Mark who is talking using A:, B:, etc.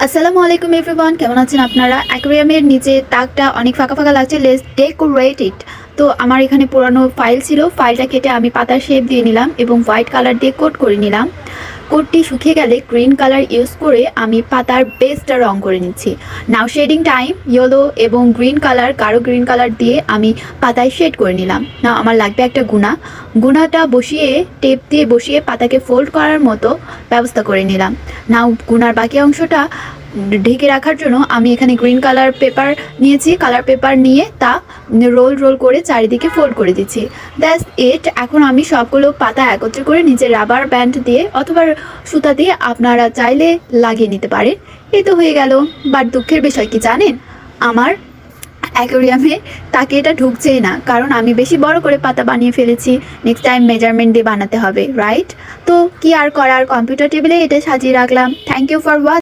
A: আসসালামু আলাইকুম এভরিওয়ান, কেমন আছেন আপনারা? অ্যাকোয়ারিয়ামের নিচে তাকটা অনেক ফাঁকা ফাঁকা লাগছে, লেটস ডেকোরেট ইট। তো আমার এখানে পুরানো ফাইল ছিল, ফাইলটা কেটে আমি পাতার শেপ দিয়ে নিলাম এবং হোয়াইট কালার দিয়ে কোট করে নিলাম। কোটটি শুকিয়ে গেলে গ্রিন কালার ইউজ করে আমি পাতার বেসটা রং করে নিচ্ছি। নাও শেডিং টাইম। ইয়েলো এবং গ্রিন কালার, গাঢ় গ্রিন কালার দিয়ে আমি পাতায় শেড করে নিলাম। নাও আমার লাগবে একটা গুনাটা বসিয়ে টেপ দিয়ে বসিয়ে পাতাকে ফোল্ড করার মতো ব্যবস্থা করে নিলাম। নাও গুনার বাকি অংশটা ঢেকে রাখার জন্য আমি এখানে গ্রিন কালার পেপার নিয়েছি। কালার পেপার নিয়ে তা রোল করে চারিদিকে ফোল্ড করে দিচ্ছি। That's it. এখন আমি সবগুলো পাতা একত্রে করে নিচে রাবার ব্যান্ড দিয়ে অথবা সুতা দিয়ে আপনারা চাইলে লাগিয়ে নিতে পারেন। এই তো হয়ে গেল। বাট দুঃখের বিষয় কি জানেন, আমার অ্যাকোয়ারিয়ামে তাকে এটা ঢুকছেই না, কারণ আমি বেশি বড় করে পাতা বানিয়ে ফেলেছি। নেক্সট টাইম মেজারমেন্ট দিয়ে বানাতে হবে, রাইট? তো কি আর করার, কম্পিউটার টেবিলে এটা সাজিয়ে রাখলাম। Thank you for watching.